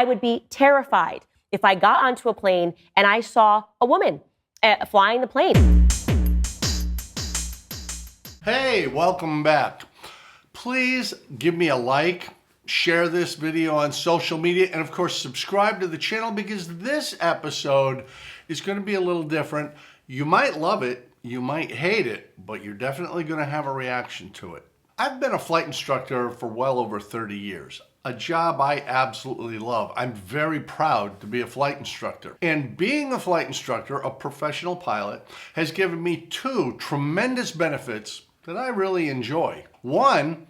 I would be terrified if I got onto a plane and I saw a woman flying the plane. Hey, welcome back. Please give me a like, share this video on social media, and of course subscribe to the channel because this episode is going to be a little different. You might love it, you might hate it, but you're definitely going to have a reaction to it. I've been a flight instructor for well over 30 years, a job I absolutely love. I'm very proud to be a flight instructor. And being a flight instructor, a professional pilot, has given me two tremendous benefits that I really enjoy. One,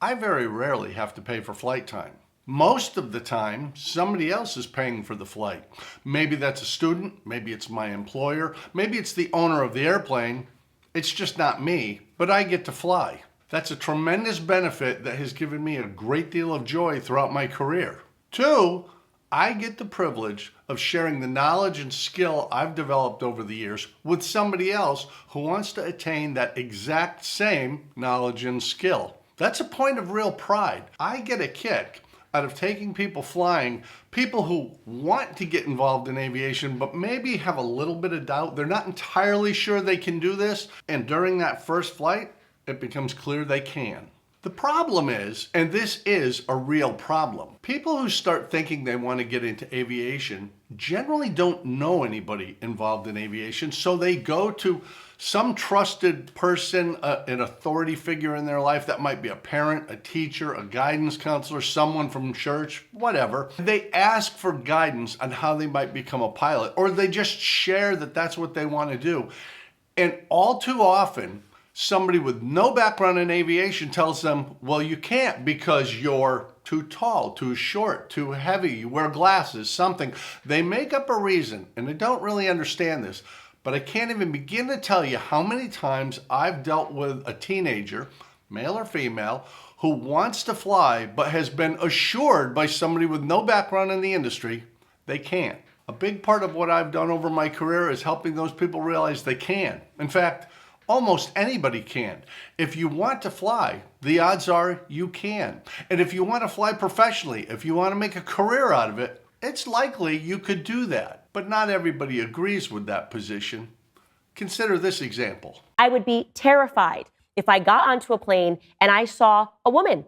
I very rarely have to pay for flight time. Most of the time, somebody else is paying for the flight. Maybe that's a student, maybe it's my employer, maybe it's the owner of the airplane. It's just not me, but I get to fly. That's a tremendous benefit that has given me a great deal of joy throughout my career. Two, I get the privilege of sharing the knowledge and skill I've developed over the years with somebody else who wants to attain that exact same knowledge and skill. That's a point of real pride. I get a kick out of taking people flying, people who want to get involved in aviation but maybe have a little bit of doubt. They're not entirely sure they can do this, and during that first flight, it becomes clear they can. The problem is, and this is a real problem, people who start thinking they want to get into aviation generally don't know anybody involved in aviation, so they go to some trusted person, an authority figure in their life. That might be a parent, a teacher, a guidance counselor, someone from church, whatever. They ask for guidance on how they might become a pilot, or they just share that that's what they want to do. And all too often, somebody with no background in aviation tells them, well, you can't because you're too tall, too short, too heavy, you wear glasses, something. They make up a reason, and I don't really understand this, but I can't even begin to tell you how many times I've dealt with a teenager, male or female, who wants to fly but has been assured by somebody with no background in the industry they can't. A big part of what I've done over my career is helping those people realize they can. In fact, almost anybody can. If you want to fly, the odds are you can. And if you want to fly professionally, if you want to make a career out of it, it's likely you could do that. But not everybody agrees with that position. Consider this example. I would be terrified if I got onto a plane and I saw a woman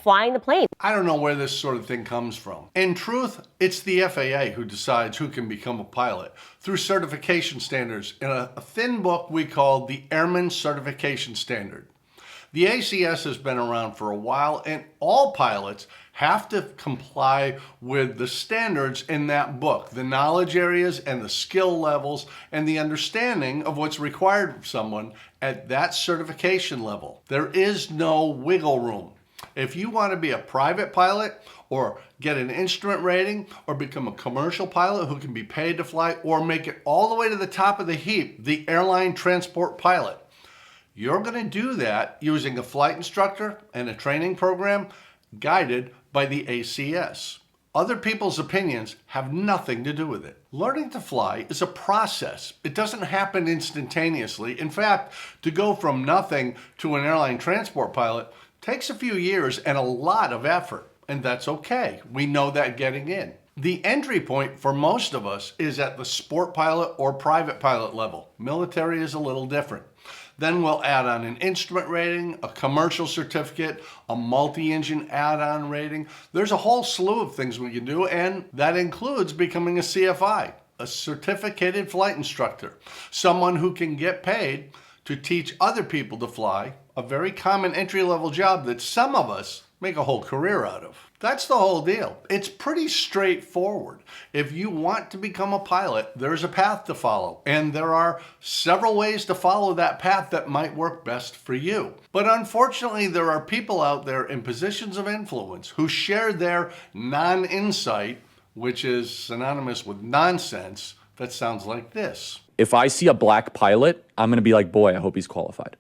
flying the plane. I don't know where this sort of thing comes from. In truth, it's the FAA who decides who can become a pilot through certification standards in a thin book we call the Airman Certification Standard. The ACS has been around for a while, and all pilots have to comply with the standards in that book, the knowledge areas and the skill levels and the understanding of what's required of someone at that certification level. There is no wiggle room. If you want to be a private pilot or get an instrument rating or become a commercial pilot who can be paid to fly or make it all the way to the top of the heap, the airline transport pilot, you're going to do that using a flight instructor and a training program guided by the ACS. Other people's opinions have nothing to do with it. Learning to fly is a process. It doesn't happen instantaneously. In fact, to go from nothing to an airline transport pilot takes a few years and a lot of effort, and that's okay. We know that getting in. The entry point for most of us is at the sport pilot or private pilot level. Military is a little different. Then we'll add on an instrument rating, a commercial certificate, a multi-engine add-on rating. There's a whole slew of things we can do, and that includes becoming a CFI, a certificated flight instructor, someone who can get paid to teach other people to fly, a very common entry-level job that some of us make a whole career out of. That's the whole deal. It's pretty straightforward. If you want to become a pilot, there's a path to follow, and there are several ways to follow that path that might work best for you. But unfortunately, there are people out there in positions of influence who share their non-insight, which is synonymous with nonsense, that sounds like this. If I see a black pilot, I'm going to be like, boy, I hope he's qualified.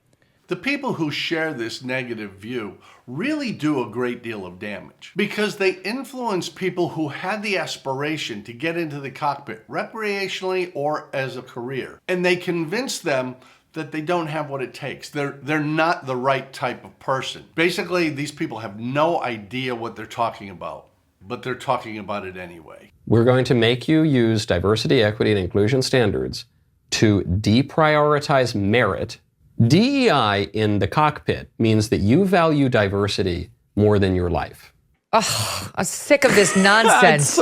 The people who share this negative view really do a great deal of damage because they influence people who had the aspiration to get into the cockpit recreationally or as a career. And they convince them that they don't have what it takes. They're not the right type of person. Basically, these people have no idea what they're talking about. but they're talking about it anyway. We're going to make you use diversity, equity, and inclusion standards to deprioritize merit. DEI in the cockpit means that you value diversity more than your life. Oh, I'm sick of this nonsense.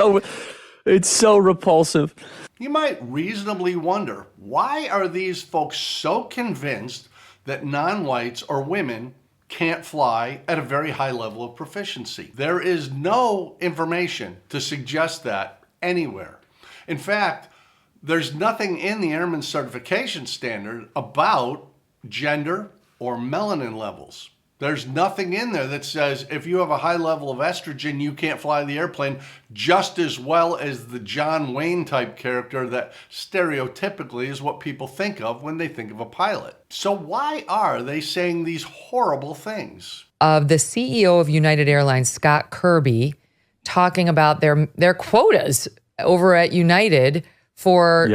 It's so repulsive. You might reasonably wonder, why are these folks so convinced that non-whites or women can't fly at a very high level of proficiency? There is no information to suggest that anywhere. In fact, there's nothing in the Airman Certification Standard about gender or melanin levels. There's nothing in there that says if you have a high level of estrogen, you can't fly the airplane just as well as the John Wayne type character that stereotypically is what people think of when they think of a pilot. So why are they saying these horrible things? The CEO of United Airlines, Scott Kirby, talking about their quotas over at United for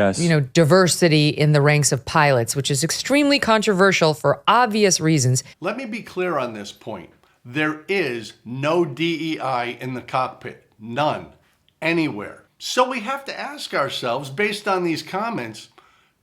diversity in the ranks of pilots, which is extremely controversial for obvious reasons. Let me be clear on this point. There is no DEI in the cockpit. None. Anywhere. So we have to ask ourselves, based on these comments,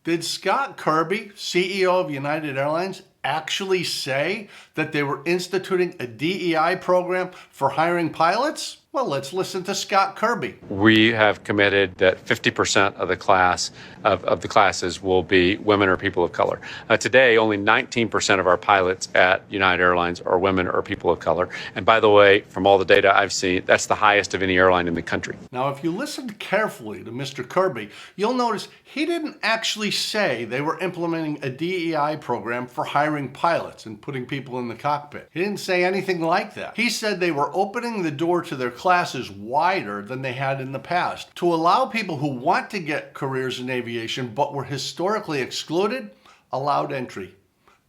did Scott Kirby, CEO of United Airlines, actually say that they were instituting a DEI program for hiring pilots? Well, let's listen to Scott Kirby. We have committed that 50% of the class of the classes will be women or people of color. Today, only 19% of our pilots at United Airlines are women or people of color. And by the way, from all the data I've seen, that's the highest of any airline in the country. Now, if you listen carefully to Mr. Kirby, you'll notice he didn't actually say they were implementing a DEI program for hiring pilots and putting people in the cockpit. He didn't say anything like that. He said they were opening the door to their classes wider than they had in the past to allow people who want to get careers in aviation but were historically excluded allowed entry.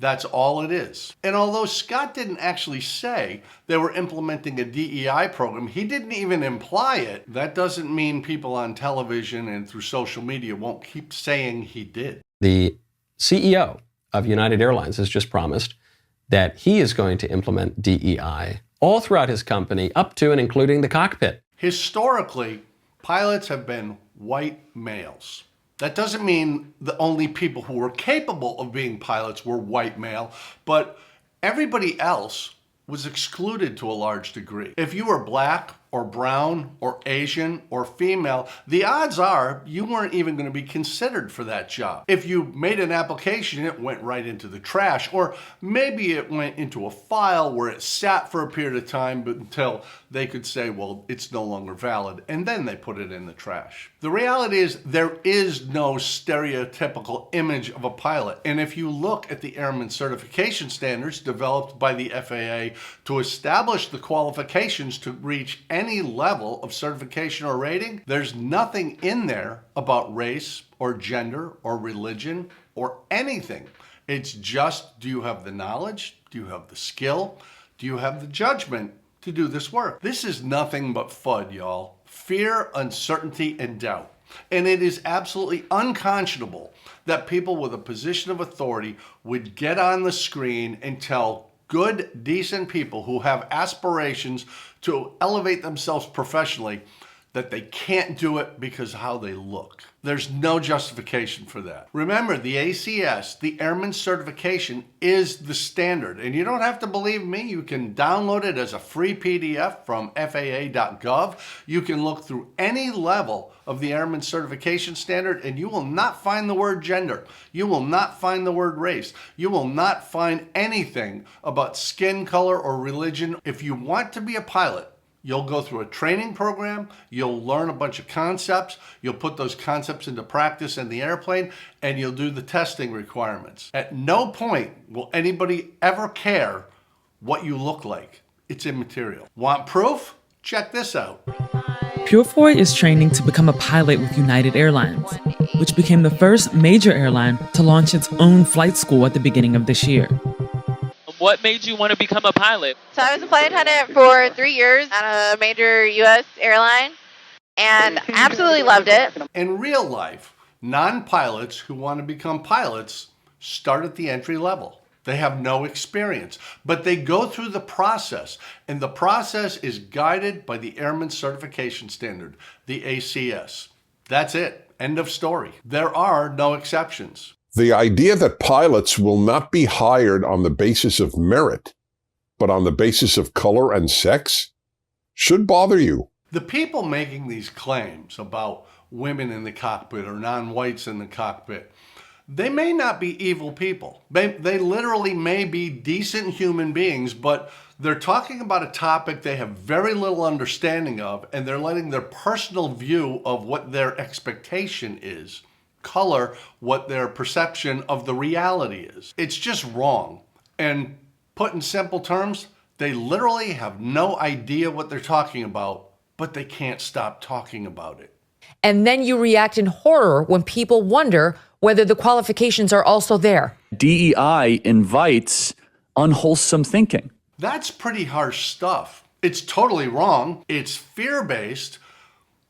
That's all it is. And although Scott didn't actually say they were implementing a DEI program, he didn't even imply it. That doesn't mean people on television and through social media won't keep saying he did. The CEO of United Airlines has just promised that he is going to implement DEI all throughout his company, up to and including the cockpit. Historically, pilots have been white males. That doesn't mean the only people who were capable of being pilots were white male, but everybody else was excluded to a large degree. If you were black or brown or Asian or female, the odds are you weren't even going to be considered for that job. If you made an application, it went right into the trash, or maybe it went into a file where it sat for a period of time until they could say, well, it's no longer valid, and then they put it in the trash. The reality is there is no stereotypical image of a pilot, and if you look at the Airman Certification Standards developed by the FAA to establish the qualifications to reach any level of certification or rating, there's nothing in there about race or gender or religion or anything. It's just, do you have the knowledge? Do you have the skill? Do you have the judgment to do this work? This is nothing but FUD, y'all. Fear, uncertainty, and doubt. And it is absolutely unconscionable that people with a position of authority would get on the screen and tell good, decent people who have aspirations to elevate themselves professionally that they can't do it because of how they look. There's no justification for that. Remember, the ACS, the Airman Certification, is the standard. And you don't have to believe me. You can download it as a free PDF from FAA.gov. You can look through any level of the Airman Certification Standard and you will not find the word gender. You will not find the word race. You will not find anything about skin color or religion. If you want to be a pilot, you'll go through a training program, you'll learn a bunch of concepts, you'll put those concepts into practice in the airplane, and you'll do the testing requirements. At no point will anybody ever care what you look like. It's immaterial. Want proof? Check this out. Purefoy is training to become a pilot with United Airlines, which became the first major airline to launch its own flight school at the beginning of this year. What made you want to become a pilot? So I was a flight attendant for 3 years at a major U.S. airline and absolutely loved it. In real life, non-pilots who want to become pilots start at the entry level. They have no experience, but they go through the process, and the process is guided by the Airman Certification Standard, the ACS. That's it. End of story. There are no exceptions. The idea that pilots will not be hired on the basis of merit, but on the basis of color and sex, should bother you. The people making these claims about women in the cockpit or non-whites in the cockpit, they may not be evil people. They literally may be decent human beings, but they're talking about a topic they have very little understanding of, and they're letting their personal view of what their expectation is color what their perception of the reality is. It's just wrong. And put in simple terms, they literally have no idea what they're talking about, but they can't stop talking about it. And then you react in horror when people wonder whether the qualifications are also there. DEI invites unwholesome thinking. That's pretty harsh stuff. It's totally wrong. It's fear-based,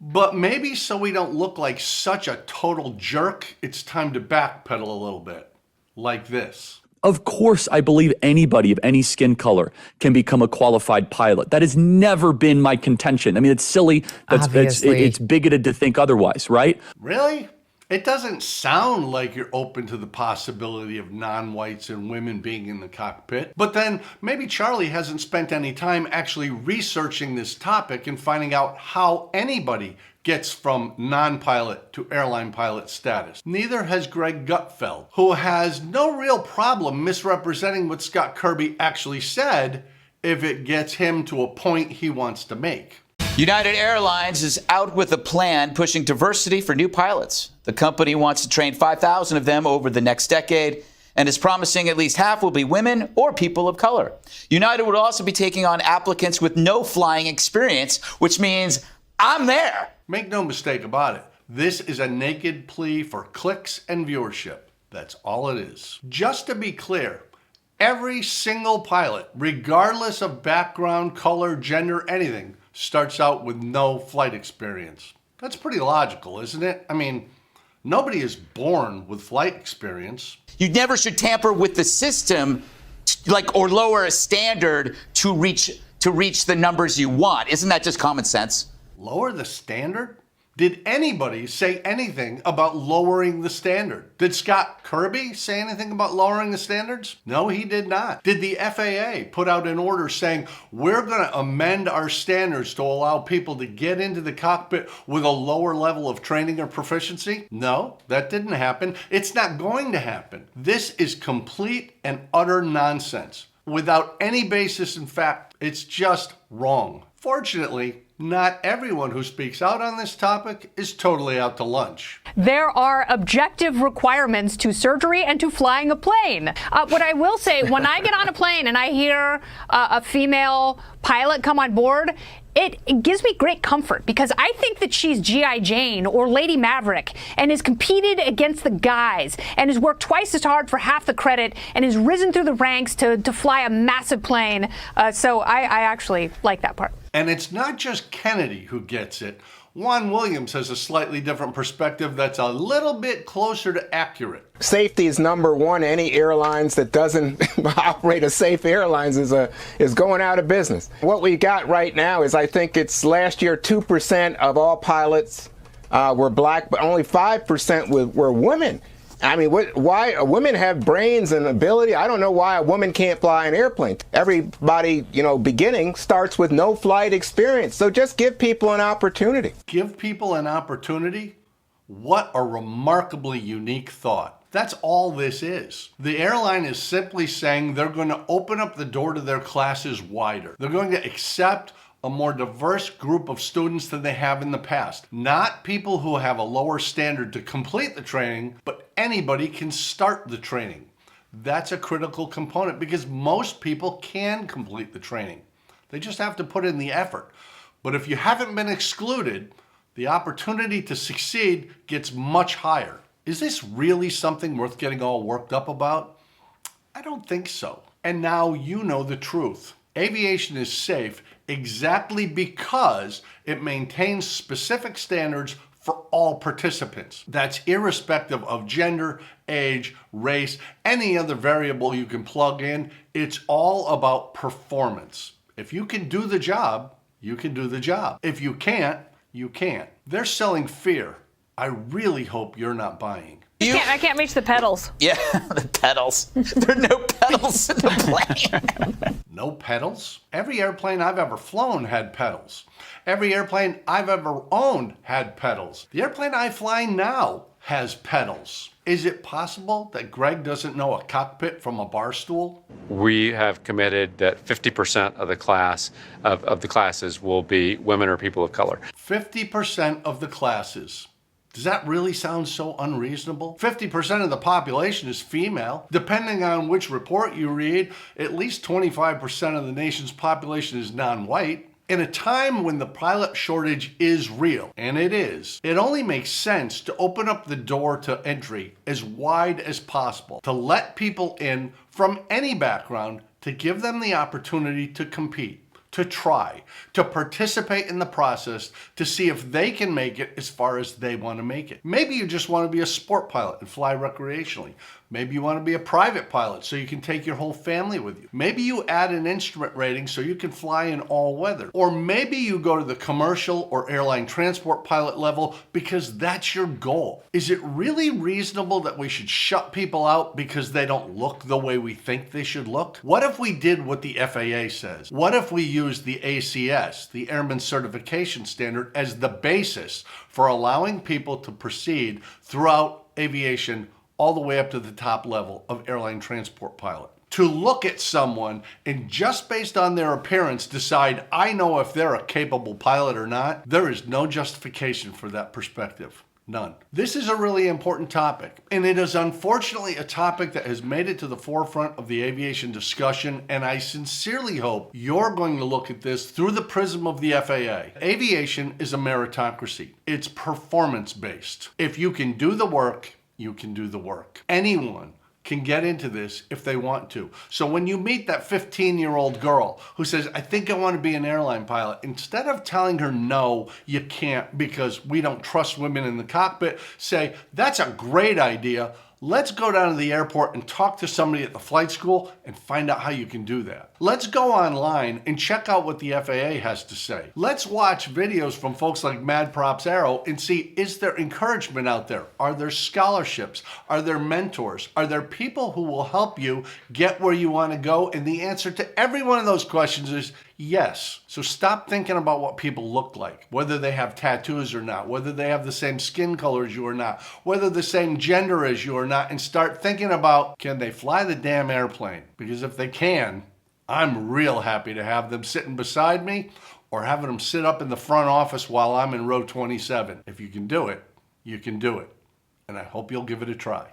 but maybe so we don't look like such a total jerk, it's time to backpedal a little bit, like this. Of course, I believe anybody of any skin color can become a qualified pilot. That has never been my contention. I mean, it's silly. It's bigoted to think otherwise, right? Really? It doesn't sound like you're open to the possibility of non-whites and women being in the cockpit. But then maybe Charlie hasn't spent any time actually researching this topic and finding out how anybody gets from non-pilot to airline pilot status. Neither has Greg Gutfeld, who has no real problem misrepresenting what Scott Kirby actually said if it gets him to a point he wants to make. United Airlines is out with a plan pushing diversity for new pilots. The company wants to train 5,000 of them over the next decade and is promising at least half will be women or people of color. United would also be taking on applicants with no flying experience, which means I'm there. Make no mistake about it. This is a naked plea for clicks and viewership. That's all it is. Just to be clear, every single pilot, regardless of background, color, gender, anything, starts out with no flight experience. That's pretty logical, isn't it? I mean, nobody is born with flight experience. You never should tamper with the system, or lower a standard to reach the numbers you want. Isn't that just common sense? Lower the standard? Did anybody say anything about lowering the standard? Did Scott Kirby say anything about lowering the standards? No, he did not. Did the FAA put out an order saying, we're going to amend our standards to allow people to get into the cockpit with a lower level of training or proficiency? No, that didn't happen. It's not going to happen. This is complete and utter nonsense. Without any basis in fact, it's just wrong. Fortunately, not everyone who speaks out on this topic is totally out to lunch. There are objective requirements to surgery and to flying a plane. What I will say, when I get on a plane and I hear a female pilot come on board, it gives me great comfort because I think that she's G.I. Jane or Lady Maverick and has competed against the guys and has worked twice as hard for half the credit and has risen through the ranks to fly a massive plane. So I actually like that part. And it's not just Kennedy who gets it. Juan Williams has a slightly different perspective that's a little bit closer to accurate. Safety is number one. Any airlines that doesn't operate as safe airlines is going out of business. What we got right now is, I think it's last year, 2% of all pilots were black, but only 5% were women. I mean, why women have brains and ability? I don't know why a woman can't fly an airplane. Everybody, beginning starts with no flight experience. So just give people an opportunity. Give people an opportunity? What a remarkably unique thought. That's all this is. The airline is simply saying they're going to open up the door to their classes wider. They're going to accept a more diverse group of students than they have in the past. Not people who have a lower standard to complete the training, but anybody can start the training. That's a critical component because most people can complete the training. They just have to put in the effort. But if you haven't been excluded, the opportunity to succeed gets much higher. Is this really something worth getting all worked up about? I don't think so. And now you know the truth. Aviation is safe exactly because it maintains specific standards for all participants. That's irrespective of gender, age, race, any other variable you can plug in. It's all about performance. If you can do the job, you can do the job. If you can't, you can't. They're selling fear. I really hope you're not buying. I can't reach the pedals. Yeah, the pedals. There are no pedals in the plane. No pedals? Every airplane I've ever flown had pedals. Every airplane I've ever owned had pedals. The airplane I fly now has pedals. Is it possible that Greg doesn't know a cockpit from a bar stool? We have committed that 50% of the class of the classes will be women or people of color. 50% of the classes. Does that really sound so unreasonable? 50% of the population is female. Depending on which report you read, at least 25% of the nation's population is non-white. In a time when the pilot shortage is real, and it is, it only makes sense to open up the door to entry as wide as possible, to let people in from any background, to give them the opportunity to compete, to try, to participate in the process, to see if they can make it as far as they want to make it. Maybe you just want to be a sport pilot and fly recreationally. Maybe you want to be a private pilot so you can take your whole family with you. Maybe you add an instrument rating so you can fly in all weather. Or maybe you go to the commercial or airline transport pilot level because that's your goal. Is it really reasonable that we should shut people out because they don't look the way we think they should look? What if we did what the FAA says? What if we used the ACS, the Airman Certification Standard, as the basis for allowing people to proceed throughout aviation all the way up to the top level of airline transport pilot? To look at someone and just based on their appearance decide, I know if they're a capable pilot or not, there is no justification for that perspective. None. This is a really important topic, and it is unfortunately a topic that has made it to the forefront of the aviation discussion, and I sincerely hope you're going to look at this through the prism of the FAA. Aviation is a meritocracy. It's performance-based. If you can do the work, you can do the work. Anyone can get into this if they want to. So when you meet that 15-year-old girl who says, I think I want to be an airline pilot, instead of telling her, no, you can't because we don't trust women in the cockpit, say, that's a great idea. Let's go down to the airport and talk to somebody at the flight school and find out how you can do that. Let's go online and check out what the FAA has to say. Let's watch videos from folks like MadPropsAero and see, is there encouragement out there? Are there scholarships? Are there mentors? Are there people who will help you get where you want to go? And the answer to every one of those questions is yes. So stop thinking about what people look like, whether they have tattoos or not, whether they have the same skin color as you or not, whether the same gender as you or not, and start thinking about, can they fly the damn airplane? Because if they can, I'm real happy to have them sitting beside me or having them sit up in the front office while I'm in row 27. If you can do it, you can do it. And I hope you'll give it a try.